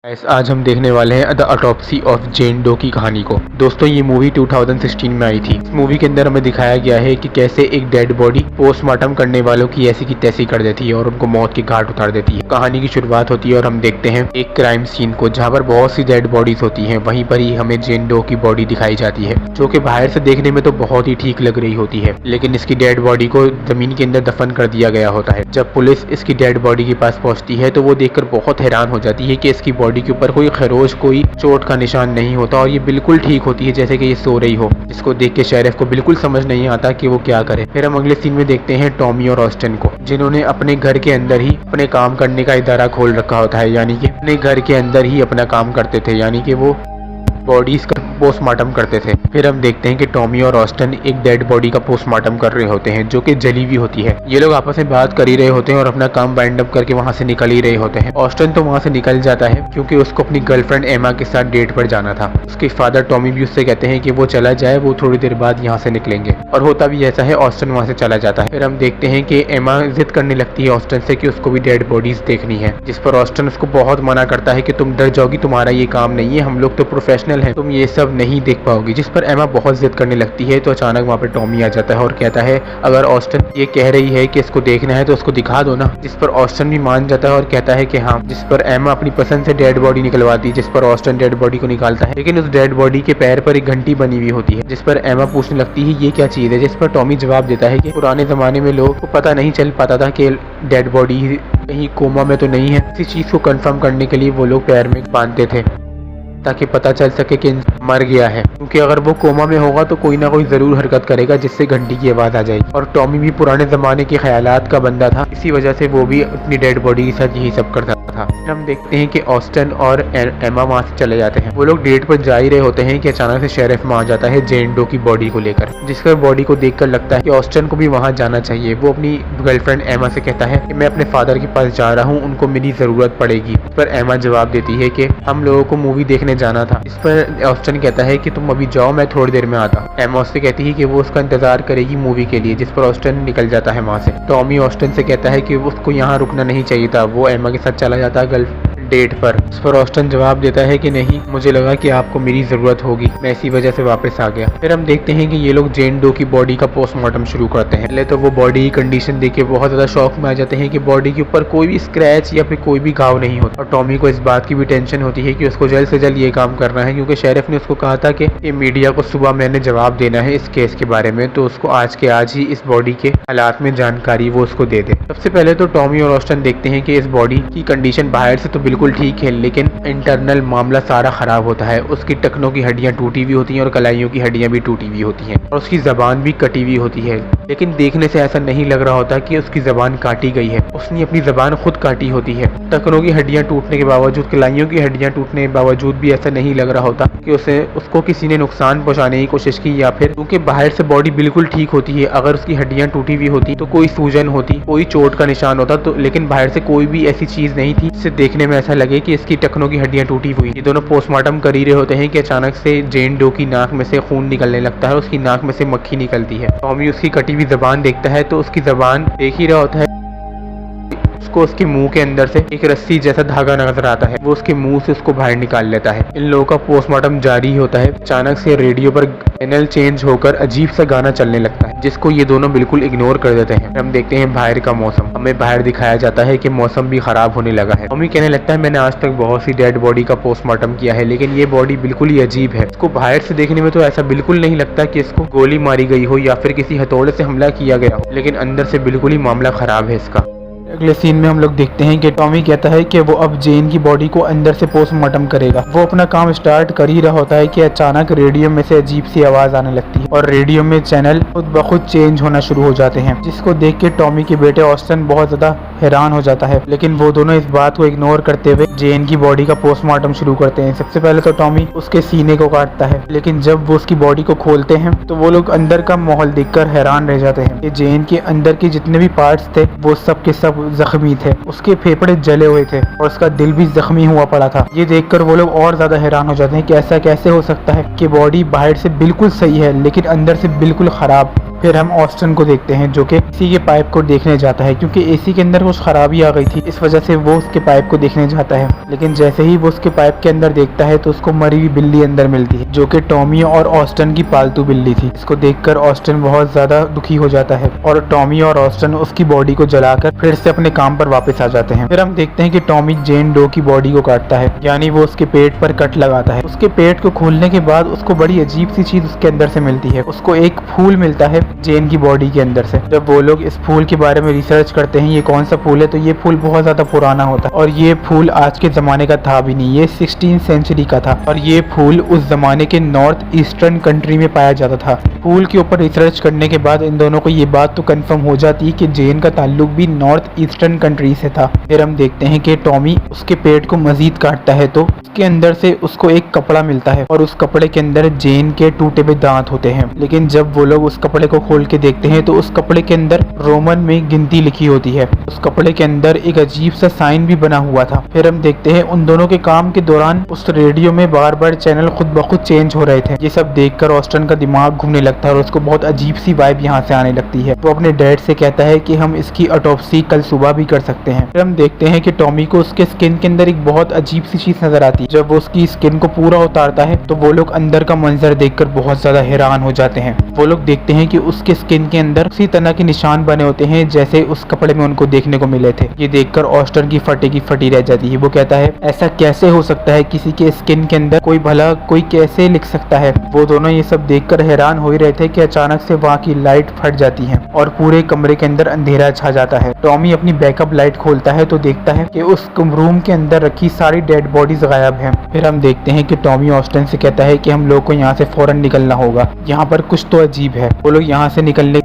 Guys, आज हम देखने वाले हैं the autopsy of Jane Doe की कहानी को। दोस्तों, ये मूवी 2016 में आई थी। इस मूवी के अंदर हमें दिखाया गया है कि कैसे एक डेड बॉडी पोस्टमार्टम करने वालों की ऐसी की तैसी कर देती है और उनको मौत की घाट उतार देती है। कहानी की शुरुआत होती है और हम देखते हैं एक क्राइम सीन को, जहाँ पर बहुत सी डेड बॉडीज होती हैं। वहीं पर ही हमें जेन डो की बॉडी दिखाई जाती है, जो कि बाहर से देखने में तो बहुत ही ठीक लग रही होती है, लेकिन इसकी डेड बॉडी को जमीन के अंदर दफन कर दिया गया होता है। जब पुलिस इसकी डेड बॉडी के पास पहुंचती है तो वो देखकर बहुत हैरान हो जाती है कि इसकी बॉडी के ऊपर कोई खरोच, कोई चोट का निशान नहीं होता और ये बिल्कुल ठीक होती है, जैसे कि ये सो रही हो। जिसको देख के शेरिफ को बिल्कुल समझ नहीं आता कि वो क्या करे। फिर हम अगले सीन में देखते हैं टॉमी और ऑस्टिन को, जिन्होंने अपने घर के अंदर ही अपने काम करने का इदारा खोल रखा होता है, यानी कि अपने घर के अंदर ही अपना काम करते थे, यानी कि वो बॉडीज का पोस्टमार्टम करते थे। फिर हम देखते हैं कि टॉमी और ऑस्टिन एक डेड बॉडी का पोस्टमार्टम कर रहे होते हैं, जो कि जली हुई होती है। ये लोग आपस में बात कर ही रहे होते हैं और अपना काम वाइंड अप करके वहां से निकल ही रहे होते हैं। ऑस्टिन तो वहां से निकल जाता है क्योंकि उसको अपनी गर्लफ्रेंड एमा के साथ डेट पर जाना था। उसके फादर टॉमी भी उससे कहते हैं कि वो चला जाए, वो थोड़ी देर बाद यहाँ से निकलेंगे, और होता भी ऐसा है। ऑस्टिन वहां से चला जाता है। फिर हम देखते हैं कि एमा जिद करने लगती है ऑस्टिन से कि उसको भी डेड बॉडीज देखनी है, जिस पर ऑस्टिन उसको बहुत मना करता है कि तुम डर जाओगी, तुम्हारा ये काम नहीं है, हम लोग तो प्रोफेशनल हैं, तुम ये सब नहीं देख पाओगी। जिस पर एमा बहुत जिद करने लगती है। तो अचानक वहाँ पर टॉमी आ जाता है और कहता है अगर ऑस्टिन ये कह रही है कि इसको देखना है तो उसको दिखा दो ना। जिस पर ऑस्टिन भी मान जाता है और कहता है कि हाँ। जिस पर एमा अपनी पसंद से डेड बॉडी निकलवाती है, जिस पर ऑस्टिन डेड बॉडी को निकालता है, लेकिन उस डेड बॉडी के पैर पर एक घंटी बनी हुई होती है। जिस पर एमा पूछने लगती है ये क्या चीज है, जिस पर टॉमी जवाब देता है कि पुराने जमाने में लोगों को पता नहीं चल पाता था कि डेड बॉडी कहीं कोमा में तो नहीं है। इसी चीज को कंफर्म करने के लिए वो लोग पैर में बांधते थे ताकि पता चल सके कि मर गया है, क्योंकि अगर वो कोमा में होगा तो कोई ना कोई जरूर हरकत करेगा जिससे घंटी की आवाज आ जाएगी। और टॉमी भी पुराने जमाने के ख्यालात का बंदा था, इसी वजह से वो भी अपनी डेड बॉडी के साथ यही सब करता था। फिर हम देखते हैं कि ऑस्टिन और एमा वहां से चले जाते हैं। वो लोग डेट पर जा ही रहे होते हैं कि अचानक से शेरिफ वहां आ जाता है जेन डो की बॉडी को लेकर, जिसकर बॉडी को देखकर लगता है कि ऑस्टिन को भी वहां जाना चाहिए। वो अपनी गर्लफ्रेंड एमा से कहता है कि मैं अपने फादर के पास जा रहा हूँ, उनको मेरी जरूरत पड़ेगी। इस पर एमा जवाब देती है कि हम लोगों को मूवी देखने जाना था। इस पर ऑस्टिन कहता है कि तुम अभी जाओ, मैं थोड़ी देर में आता हूँ। एमा उससे कहती है कि वो उसका इंतजार करेगी मूवी के लिए, जिस पर ऑस्टिन निकल जाता है वहां से। टॉमी ऑस्टिन से कहता है कि उसको यहाँ रुकना नहीं चाहिए था, वो एमा के साथ चला जाता है डेट पर। इस पर ऑस्टिन जवाब देता है कि नहीं, मुझे लगा कि आपको मेरी जरूरत होगी, मैं इसी वजह से वापस आ गया। फिर हम देखते हैं कि ये लोग जेन डो की बॉडी का पोस्टमार्टम शुरू करते हैं। पहले तो वो बॉडी की कंडीशन देख के बहुत ज्यादा शॉक में आ जाते हैं कि बॉडी के ऊपर कोई भी स्क्रैच या फिर कोई भी घाव नहीं होता। और टॉमी को इस बात की भी टेंशन होती है कि उसको जल्द से जल्द ये काम करना है, क्योंकि शेरिफ ने उसको कहा था कि ये मीडिया को सुबह मैंने जवाब देना है इस केस के बारे में, तो उसको आज के आज ही इस बॉडी के हालात में जानकारी वो उसको दे दे। सबसे पहले तो टॉमी और ऑस्टिन देखते हैं कि इस बॉडी की कंडीशन बाहर से तो बिल्कुल ठीक है, लेकिन इंटरनल मामला सारा खराब होता है। उसकी टखनों की हड्डियां टूटी हुई होती हैं और कलाइयों की हड्डियां भी टूटी हुई होती हैं, और उसकी जबान भी कटी हुई होती है। लेकिन देखने से ऐसा नहीं लग रहा होता कि उसकी जबान काटी गई है, उसने अपनी जबान खुद काटी होती है। टखनों की हड्डियां टूटने के बावजूद, कलाइयों की हड्डियां टूटने के बावजूद भी ऐसा नहीं लग रहा होता कि उसको किसी ने नुकसान पहुंचाने की कोशिश की, या फिर क्योंकि बाहर से बॉडी बिल्कुल ठीक होती है। अगर उसकी हड्डियां टूटी हुई होती तो कोई सूजन होती, कोई चोट का निशान होता, तो लेकिन बाहर से कोई भी ऐसी चीज नहीं थी जिससे देखने में ऐसा लगे कि इसकी टखनों की हड्डियां टूटी हुई। ये दोनों पोस्टमार्टम कर ही रहे होते हैं कि अचानक से जेन डो की नाक में से खून निकलने लगता है, उसकी नाक में से मक्खी निकलती है। टॉमी उसकी कटी हुई जबान देखता है तो उसकी जबान देख ही रहा होता है, उसको उसके मुंह के अंदर से एक रस्सी जैसा धागा नजर आता है। वो उसके मुंह से उसको बाहर निकाल लेता है। इन लोगों का पोस्टमार्टम जारी होता है। अचानक से रेडियो पर चैनल चेंज होकर अजीब सा गाना चलने लगता है, जिसको ये दोनों बिल्कुल इग्नोर कर देते हैं। हम देखते हैं बाहर का मौसम, हमें बाहर दिखाया जाता है कि मौसम भी खराब होने लगा है। टॉमी कहने लगता है मैंने आज तक बहुत सी डेड बॉडी का पोस्टमार्टम किया है, लेकिन ये बॉडी बिल्कुल ही अजीब है। इसको बाहर से देखने में तो ऐसा बिल्कुल नहीं लगता कि इसको गोली मारी गई हो या फिर किसी हथौड़े से हमला किया गया हो, लेकिन अंदर से बिल्कुल ही मामला खराब है इसका। अगले सीन में हम लोग देखते हैं कि टॉमी कहता है कि वो अब जेन की बॉडी को अंदर से पोस्टमार्टम करेगा। वो अपना काम स्टार्ट कर ही रहा होता है कि अचानक रेडियो में से अजीब सी आवाज आने लगती है और रेडियो में चैनल खुद ब खुद चेंज होना शुरू हो जाते हैं, जिसको देख के टॉमी के बेटे ऑस्टिन बहुत ज्यादा हैरान हो जाता है। लेकिन वो दोनों इस बात को इग्नोर करते हुए जेन की बॉडी का पोस्टमार्टम शुरू करते हैं। सबसे पहले तो टॉमी उसके सीने को काटता है, लेकिन जब वो उसकी बॉडी को खोलते हैं तो वो लोग अंदर का माहौल देखकर हैरान रह जाते हैं कि जेन के अंदर के जितने भी पार्ट्स थे वो सब के सब जख्मी थे। उसके फेफड़े जले हुए थे और उसका दिल भी जख्मी हुआ पड़ा था। ये देखकर वो लोग और ज्यादा हैरान हो जाते हैं कि ऐसा कैसे हो सकता है कि बॉडी बाहर से बिल्कुल सही है लेकिन अंदर से बिल्कुल खराब। फिर हम ऑस्टन को देखते हैं जो कि एसी के पाइप को देखने जाता है, क्योंकि एसी के अंदर कुछ खराबी आ गई थी, इस वजह से वो उसके पाइप को देखने जाता है। लेकिन जैसे ही वो उसके पाइप के अंदर देखता है तो उसको मरी हुई बिल्ली अंदर मिलती है, जो कि टॉमी और ऑस्टन की पालतू बिल्ली थी। इसको देखकर ऑस्टन बहुत ज्यादा दुखी हो जाता है और टॉमी और ऑस्टन उसकी बॉडी को जलाकर फिर से अपने काम पर वापस आ जाते हैं। फिर हम देखते हैं कि टॉमी जेन डो की बॉडी को काटता है, यानी वो उसके पेट पर कट लगाता है। उसके पेट को खोलने के बाद उसको बड़ी अजीब सी चीज उसके अंदर से मिलती है। उसको एक फूल मिलता है जेन की बॉडी के अंदर से। जब वो लोग इस फूल के बारे में रिसर्च करते हैं ये कौन सा फूल है, तो ये फूल बहुत ज्यादा पुराना होता है और ये फूल आज के जमाने का था भी नहीं, ये 16th सेंचुरी का था और ये फूल उस जमाने के नॉर्थ ईस्टर्न कंट्री में पाया जाता था। फूल के ऊपर रिसर्च करने के बाद इन दोनों को ये बात तो कंफर्म हो जाती है कि जेन का ताल्लुक भी नॉर्थ ईस्टर्न कंट्री से था। फिर हम देखते हैं कि टॉमी उसके पेट को मजीद काटता है तो उसके अंदर से उसको एक कपड़ा मिलता है और उस कपड़े के अंदर जेन के टूटे हुए दांत होते हैं। लेकिन जब वो लोग उस कपड़े को खोल के देखते हैं तो उस कपड़े के अंदर रोमन में गिनती लिखी होती है। उस कपड़े के अंदर एक अजीब सा साइन भी बना हुआ था। फिर हम देखते हैं उन दोनों के काम के दौरान उस रेडियो में बार बार चैनल खुद ब खुद चेंज हो रहे थे। ये सब देखकर ऑस्टन का दिमाग घूमने लगता है और उसको बहुत अजीब सी वाइब यहाँ से आने लगती है। वो अपने डैड से कहता है कि हम इसकी ऑटोप्सी कल सुबह भी कर सकते हैं। फिर हम देखते हैं कि टॉमी को उसके स्किन के अंदर एक बहुत अजीब सी चीज नजर आती है। जब वो उसकी स्किन को पूरा उतारता है तो वो लोग अंदर का मंजर देखकर बहुत ज्यादा हैरान हो जाते हैं। वो लोग देखते हैं कि उसके स्किन के अंदर उसी तरह के निशान बने होते हैं जैसे उस कपड़े में उनको देखने को मिले थे। ये देखकर ऑस्टन की फटी रह जाती है। वो कहता है ऐसा कैसे हो सकता है, किसी के स्किन के अंदर कोई भला कोई कैसे लिख सकता है। वो दोनों ये सब देखकर हैरान हो ही रहे थे कि अचानक से वहाँ की लाइट फट जाती है और पूरे कमरे के अंदर अंधेरा छा जाता है। टॉमी अपनी बैकअप लाइट खोलता है तो देखता है कि उस रूम के अंदर रखी सारी डेड बॉडीज गायब हैं। फिर हम देखते हैं कि टॉमी ऑस्टन से कहता है कि हम लोग को यहाँ से फौरन निकलना होगा, यहाँ पर कुछ तो अजीब है। वो लोग यहाँ से निकलने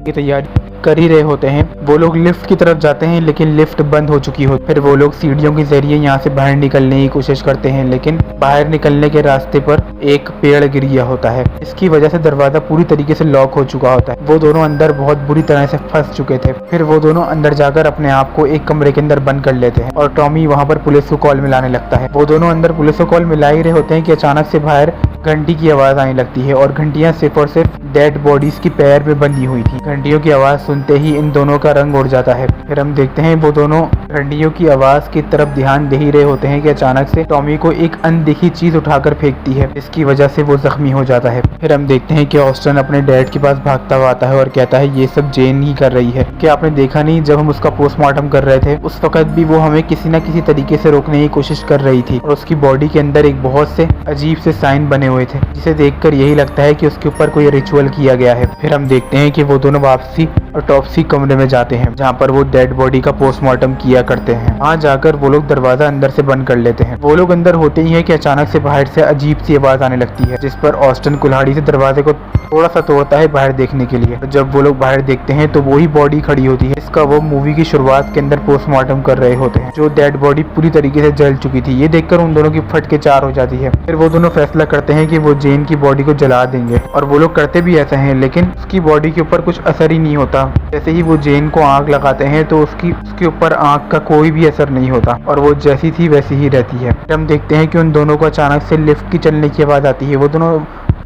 की तैयारी कर ही रहे होते हैं। वो लोग लिफ्ट की तरफ जाते हैं लेकिन लिफ्ट बंद हो चुकी होती है। फिर वो लोग सीढ़ियों के जरिए यहाँ से बाहर निकलने की कोशिश करते हैं, लेकिन बाहर निकलने के रास्ते पर एक पेड़ गिर गया होता है। इसकी वजह से दरवाजा पूरी तरीके से लॉक हो चुका होता है। वो दोनों अंदर बहुत बुरी तरह से फंस चुके थे। फिर वो दोनों अंदर जाकर अपने आप को एक कमरे के अंदर बंद कर लेते हैं और टॉमी वहाँ पर पुलिस को कॉल मिलाने लगता है। वो दोनों अंदर पुलिस को कॉल मिला ही रहे होते हैं कि अचानक से बाहर घंटी की आवाज आने लगती है और घंटियां सिर्फ और सिर्फ डेड बॉडीज की पैर में बंधी हुई थी। घंटियों की आवाज सुनते ही इन दोनों का रंग उड़ जाता है। फिर हम देखते हैं वो दोनों घंटियों की आवाज की तरफ ध्यान दे ही रहे होते हैं कि अचानक से टॉमी को एक अनदेखी चीज उठाकर फेंकती है, इसकी वजह से वो जख्मी हो जाता है। फिर हम देखते हैं कि ऑस्टन अपने डैड के पास भागता हुआ आता है और कहता है ये सब जेन ही कर रही है, क्या आपने देखा नहीं जब हम उसका पोस्टमार्टम कर रहे थे उस वक्त भी वो हमें किसी न किसी तरीके से रोकने की कोशिश कर रही थी और उसकी बॉडी के अंदर एक बहुत से अजीब से साइन बने हुए थे, जिसे देखकर यही लगता है कि उसके ऊपर कोई रिचुअल किया गया है। फिर हम देखते हैं कि वो दोनों वापसी ऑटोप्सी कमरे में जाते हैं जहाँ पर वो डेड बॉडी का पोस्टमार्टम किया करते हैं। वहाँ जाकर वो लोग दरवाजा अंदर से बंद कर लेते हैं। वो लोग अंदर होते ही है कि अचानक से बाहर से अजीब सी आवाज आने लगती है, जिस पर ऑस्टन कुल्हाड़ी से दरवाजे को थोड़ा सा तोड़ता है बाहर देखने के लिए। जब वो लोग बाहर देखते हैं तो वही बॉडी खड़ी होती है, इसका वो मूवी की शुरुआत के अंदर पोस्टमार्टम कर रहे होते हैं। जो डेड बॉडी पूरी तरीके से जल चुकी थी, ये देखकर उन दोनों की फट के चार हो जाती है। फिर वो दोनों फैसला करते हैं कि वो जेन की बॉडी को जला देंगे और वो लोग करते भी ऐसा है, लेकिन उसकी बॉडी के ऊपर कुछ असर ही नहीं होता। जैसे ही वो जेन को आग लगाते हैं तो उसके ऊपर आग का कोई भी असर नहीं होता और वो जैसी थी वैसी ही रहती है। हम देखते हैं कि उन दोनों को अचानक से लिफ्ट की चलने की आवाज आती है। वो दोनों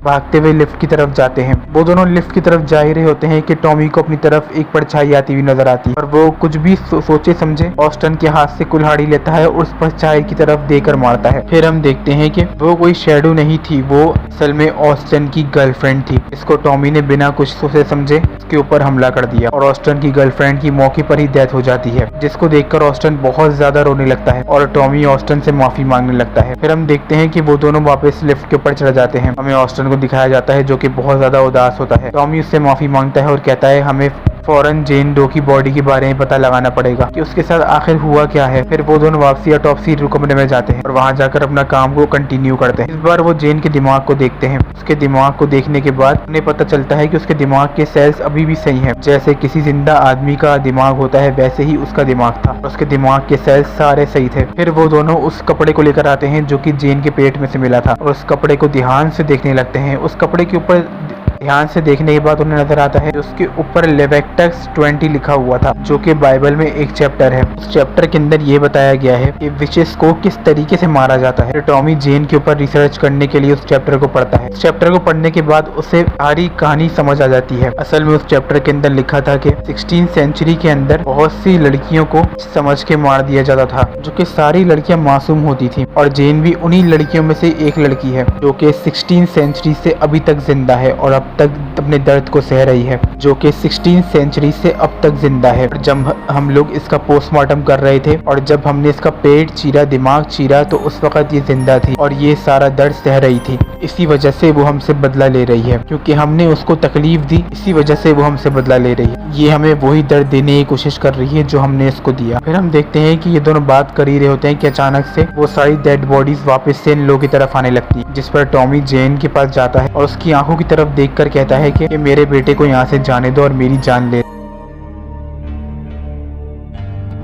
भागते हुए लिफ्ट की तरफ जाते हैं। वो दोनों लिफ्ट की तरफ जा ही रहे होते हैं कि टॉमी को अपनी तरफ एक परछाई आती हुई नजर आती है और वो कुछ भी सोचे समझे ऑस्टन के हाथ से कुल्हाड़ी लेता है और उस परछाई की तरफ देकर मारता है। फिर हम देखते हैं कि वो कोई शैडो नहीं थी, वो असल में ऑस्टन की गर्लफ्रेंड थी। इसको टॉमी ने बिना कुछ सोचे समझे उसके ऊपर हमला कर दिया और ऑस्टन की गर्लफ्रेंड की मौके पर ही डेथ हो जाती है, जिसको देखकर ऑस्टन बहुत ज्यादा रोने लगता है और टॉमी ऑस्टन से माफी मांगने लगता है। फिर हम देखते हैं कि वो दोनों वापस लिफ्ट के ऊपर चढ़ जाते हैं। हमें ऑस्टन को दिखाया जाता है जो कि बहुत ज्यादा उदास होता है। टॉमी उससे माफी मांगता है और कहता है हमें फौरन जेन डो की बॉडी के बारे में पता लगाना पड़ेगा कि उसके साथ आखिर हुआ क्या है। फिर वो दोनों वापसी ऑटोप्सी कमरे में जाते हैं और वहां जाकर अपना काम को कंटिन्यू करते हैं। इस बार वो जेन के दिमाग को देखते हैं। उसके दिमाग को देखने के बाद उन्हें पता चलता है कि उसके दिमाग के सेल्स अभी भी सही हैं। जैसे किसी जिंदा आदमी का दिमाग होता है वैसे ही उसका दिमाग था। उसके दिमाग के सेल्स सारे सही थे। फिर वो दोनों उस कपड़े को लेकर आते हैं जो कि जेन के पेट में से मिला था और उस कपड़े को ध्यान से देखने लगते हैं। उस कपड़े के ऊपर ध्यान से देखने के बाद उन्हें नजर आता है उसके ऊपर लेविटिकस 20 लिखा हुआ था, जो कि बाइबल में एक चैप्टर है। उस चैप्टर के अंदर ये बताया गया है कि विचेस को किस तरीके से मारा जाता है। टॉमी जेन के ऊपर रिसर्च करने के लिए उस चैप्टर को पढ़ता है। उस चैप्टर को पढ़ने के बाद उसे सारी कहानी समझ आ जाती है। असल में उस चैप्टर के अंदर लिखा था कि 16th सेंचुरी के अंदर बहुत सी लड़कियों को समझ के मार दिया जाता था, जो कि सारी लड़कियां मासूम होती थी, और जेन भी उन्हीं लड़कियों में से एक लड़की है जो कि 16th सेंचुरी से अभी तक जिंदा है और अब तक अपने दर्द को सह रही है, जो कि 16th सेंचुरी से अब तक जिंदा है। जब हम लोग इसका पोस्टमार्टम कर रहे थे और जब हमने इसका पेट चीरा, दिमाग चीरा, तो उस वक्त ये जिंदा थी और ये सारा दर्द सह रही थी। इसी वजह से वो हमसे बदला ले रही है, क्योंकि हमने उसको तकलीफ दी, इसी वजह से वो हमसे बदला ले रही है। ये हमें वही दर्द देने की कोशिश कर रही है जो हमने इसको दिया। फिर हम देखते हैं कि ये दोनों बात कर ही रहे होते हैं कि अचानक से वो सारी डेड बॉडीज वापस से इन लोगों की तरफ आने लगती है, जिस पर टॉमी जेन के पास जाता है और उसकी आंखों की तरफ देखकर कहता है कि मेरे बेटे को यहाँ से जाने दो और मेरी जान ले।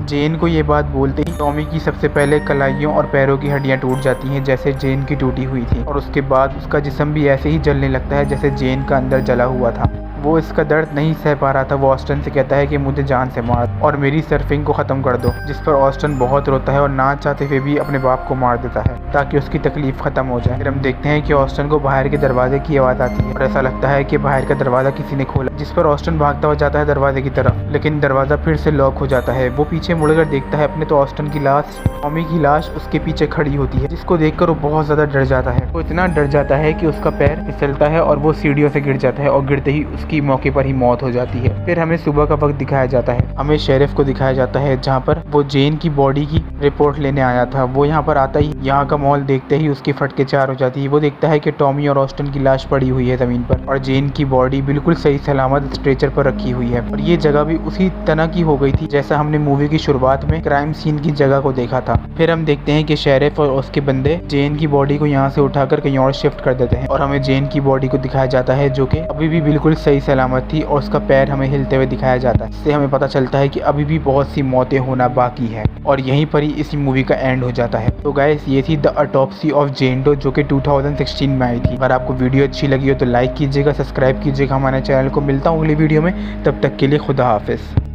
जेन को ये बात बोलते ही टॉमी की सबसे पहले कलाइयों और पैरों की हड्डियां टूट जाती हैं, जैसे जेन की टूटी हुई थी, और उसके बाद उसका जिस्म भी ऐसे ही जलने लगता है जैसे जेन का अंदर जला हुआ था। वो इसका दर्द नहीं सह पा रहा था। वो ऑस्टन से कहता है कि मुझे जान से मार और मेरी सर्फिंग को ख़त्म कर दो, जिस पर ऑस्टन बहुत रोता है और ना चाहते हुए भी अपने बाप को मार देता है ताकि उसकी तकलीफ ख़त्म हो जाए। फिर हम देखते हैं कि ऑस्टन को बाहर के दरवाजे की आवाज़ आती है और ऐसा लगता है कि बाहर का दरवाज़ा किसी ने खोला, जिस पर ऑस्टन भागता हुआ जाता है दरवाजे की तरफ, लेकिन दरवाज़ा फिर से लॉक हो जाता है। वो पीछे मुड़कर देखता है अपने, तो ऑस्टन की लाश, टॉमी की लाश उसके पीछे खड़ी होती है, जिसको देखकर वो बहुत ज़्यादा डर जाता है। वो इतना डर जाता है कि उसका पैर फिसलता है और वो सीढ़ियों से गिर जाता है और गिरते ही उसकी मौके पर ही मौत हो जाती है। फिर हमें सुबह का वक्त दिखाया जाता है। हमें शेरिफ को दिखाया जाता है जहाँ पर वो जेन की बॉडी की रिपोर्ट लेने आया था। वो यहाँ पर आता ही यहाँ का माहौल देखते ही उसकी फटके चार हो जाती है। वो देखता है कि टॉमी और ऑस्टन की लाश पड़ी हुई है ज़मीन पर और जेन की बॉडी बिल्कुल सही सलामत स्ट्रेचर पर रखी हुई है, और ये जगह भी उसी तरह की हो गई थी जैसा हमने मूवी की शुरुआत में क्राइम सीन की जगह को देखा था। फिर हम देखते हैं कि शेरिफ और उसके बंदे जेन की बॉडी को यहाँ से उठाकर कहीं और शिफ्ट कर देते हैं और हमें जेन की बॉडी को दिखाया जाता है जो कि अभी भी बिल्कुल सही सलामत थी, और उसका पैर हमें हिलते हुए दिखाया जाता है। इससे हमें पता चलता है कि अभी भी बहुत सी मौतें होना बाकी है, और यहीं पर ही इसी मूवी का एंड हो जाता है। तो गाइस, ये थी the autopsy of Jane Doe, जो कि 2016 में आई थी। अगर आपको वीडियो अच्छी लगी हो तो लाइक कीजिएगा, सब्सक्राइब कीजिएगा हमारे चैनल को। मिलता हूँ अगली वीडियो में, तब तक के लिए खुदा हाफिज़।